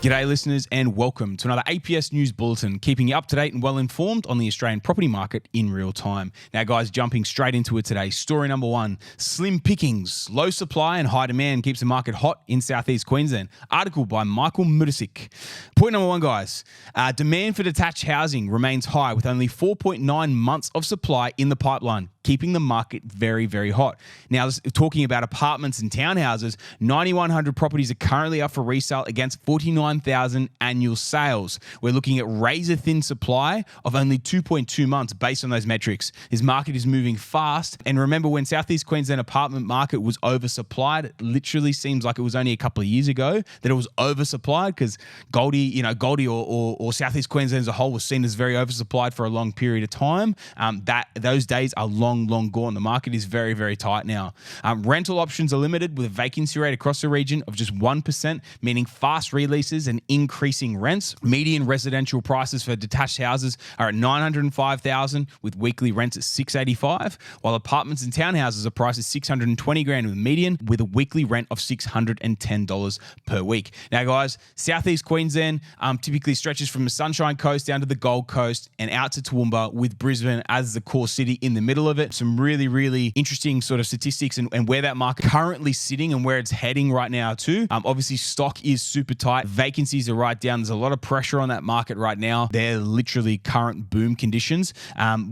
G'day listeners and welcome to another APS News Bulletin, keeping you up to date and well informed on the Australian property market in real time. Now guys, jumping straight into it today. Story number one, slim pickings, low supply and high demand keeps the market hot in southeast Queensland. Article by Michael Mudisic. Point number one guys, demand for detached housing remains high with only 4.9 months of supply in the pipeline, keeping the market very, very hot. Now, talking about apartments and townhouses, 9,100 properties are currently up for resale against 49,000 annual sales. We're looking at razor-thin supply of only 2.2 months based on those metrics. This market is moving fast. And remember, when Southeast Queensland apartment market was oversupplied, it literally seems like it was only a couple of years ago that it was oversupplied because Goldie or Southeast Queensland as a whole was seen as very oversupplied for a long period of time. Those days are long gone. The market is very, very tight now. Rental options are limited with a vacancy rate across the region of just 1%, meaning fast releases and increasing rents. Median residential prices for detached houses are at $905,000 with weekly rents at $685, while apartments and townhouses are priced at $620,000 with median with a weekly rent of $610 per week. Now guys, Southeast Queensland typically stretches from the Sunshine Coast down to the Gold Coast and out to Toowoomba with Brisbane as the core city in the middle of it. Some really, really interesting sort of statistics and where that market currently sitting and where it's heading right now too. Obviously, stock is super tight. Vacancies are right down. There's a lot of pressure on that market right now. They're literally current boom conditions,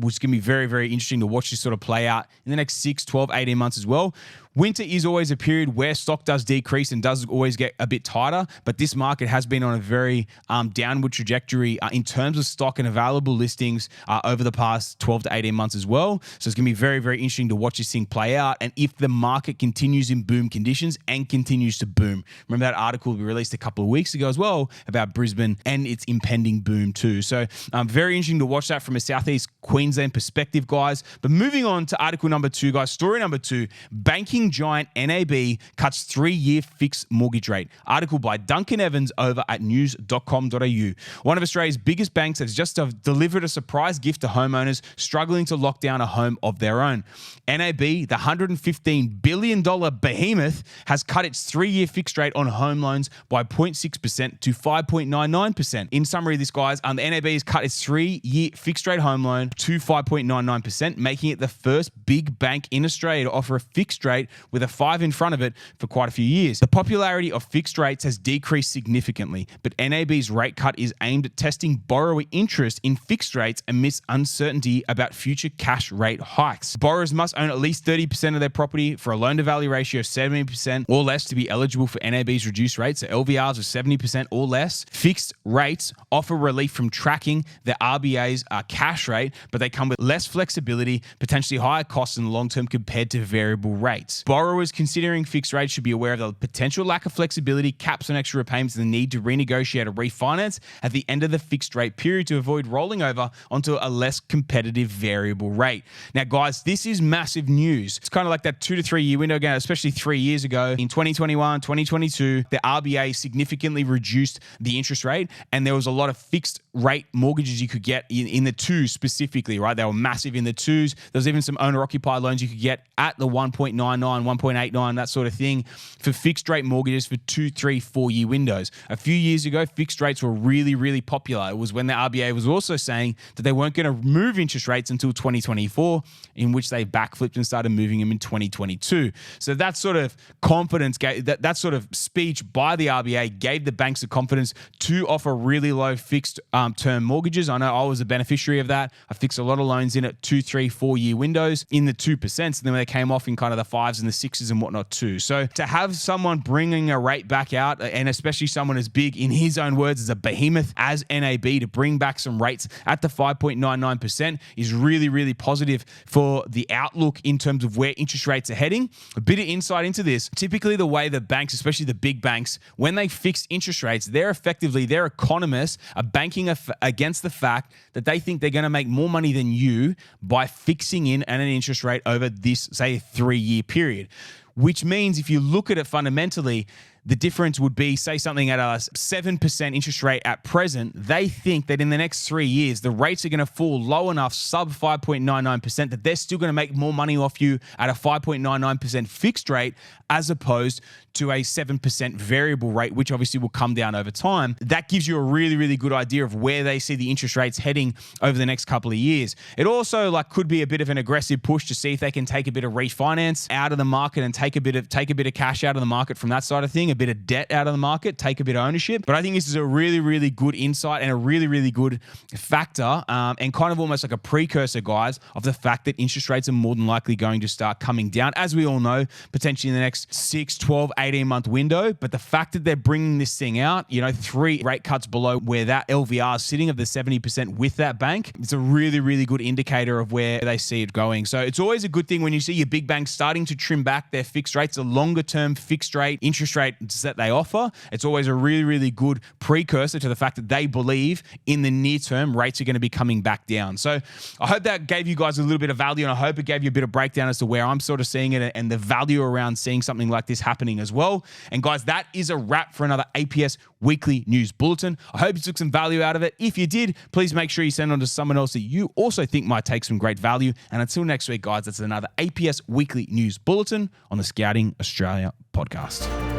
which is going to be very, very interesting to watch this sort of play out in the next 6, 12, 18 months as well. Winter is always a period where stock does decrease and does always get a bit tighter, but this market has been on a very downward trajectory in terms of stock and available listings over the past 12 to 18 months as well. So it's going to be very, very interesting to watch this thing play out and if the market continues in boom conditions and continues to boom. Remember that article we released a couple of weeks ago as well about Brisbane and its impending boom too. So very interesting to watch that from a Southeast Queensland perspective, guys. But moving on to article number two, guys, story number two, banking giant NAB cuts 3-year fixed mortgage rate. Article by Duncan Evans over at news.com.au. One of Australia's biggest banks has just delivered a surprise gift to homeowners struggling to lock down a home of their own. NAB, the $115 billion behemoth, has cut its 3-year fixed rate on home loans by 0.6% to 5.99%. In summary, this guys, the NAB has cut its 3-year fixed rate home loan to 5.99%, making it the first big bank in Australia to offer a fixed rate with a 5 in front of it for quite a few years. The popularity of fixed rates has decreased significantly, but NAB's rate cut is aimed at testing borrower interest in fixed rates amidst uncertainty about future cash rate hikes. Borrowers must own at least 30% of their property for a loan-to-value ratio of 70% or less to be eligible for NAB's reduced rates, so LVRs of 70% or less. Fixed rates offer relief from tracking the RBA's cash rate, but they come with less flexibility, potentially higher costs in the long term compared to variable rates. Borrowers considering fixed rates should be aware of the potential lack of flexibility, caps on extra repayments, and the need to renegotiate or refinance at the end of the fixed rate period to avoid rolling over onto a less competitive variable rate. Now, guys, this is massive news. It's kind of like that 2 to 3 year window again, especially 3 years ago. In 2021, 2022, the RBA significantly reduced the interest rate, and there was a lot of fixed rate mortgages you could get in the twos specifically, right? They were massive in the twos. There was even some owner-occupied loans you could get at the 1.99, 1.89, that sort of thing for fixed rate mortgages for 2, 3, 4 year windows. A few years ago, fixed rates were really, really popular. It was when the RBA was also saying that they weren't going to move interest rates until 2024, in which they backflipped and started moving them in 2022. So that sort of confidence, that sort of speech by the RBA gave the banks the confidence to offer really low fixed term mortgages. I know I was a beneficiary of that. I fixed a lot of loans in at 2, 3, 4 year windows in the 2%. And then they came off in kind of the 5s and the 6s and whatnot too. So to have someone bringing a rate back out, and especially someone as big in his own words as a behemoth as NAB, to bring back some rates at the 5.99% is really, really positive for the outlook in terms of where interest rates are heading. A bit of insight into this. Typically the way the banks, especially the big banks, when they fix interest rates, their economists are banking against the fact that they think they're going to make more money than you by fixing in at an interest rate over this, say, 3-year period. which means if you look at it fundamentally, the difference would be, say, something at a 7% interest rate at present. They think that in the next 3 years, the rates are going to fall low enough, sub 5.99%, that they're still going to make more money off you at a 5.99% fixed rate as opposed to a 7% variable rate, which obviously will come down over time. That gives you a really, really good idea of where they see the interest rates heading over the next couple of years. It also could be a bit of an aggressive push to see if they can take a bit of refinance out of the market and take a bit of cash out of the market from that side of thing, a bit of debt out of the market, take a bit of ownership. But I think this is a really, really good insight and a really, really good factor and kind of almost like a precursor, guys, of the fact that interest rates are more than likely going to start coming down, as we all know, potentially in the next 6, 12, 18-month window. But the fact that they're bringing this thing out, 3 rate cuts below where that LVR is sitting of the 70% with that bank, it's a really, really good indicator of where they see it going. So it's always a good thing when you see your big banks starting to trim back their fixed rates, the longer-term fixed rate interest rates that they offer. It's always a really, really good precursor to the fact that they believe in the near term rates are going to be coming back down. So I hope that gave you guys a little bit of value, and I hope it gave you a bit of breakdown as to where I'm sort of seeing it and the value around seeing something like this happening as well. And guys, that is a wrap for another APS Weekly News Bulletin. I hope you took some value out of it. If you did, please make sure you send on to someone else that you also think might take some great value. And until next week, guys, that's another APS Weekly News Bulletin on the Scouting Australia podcast.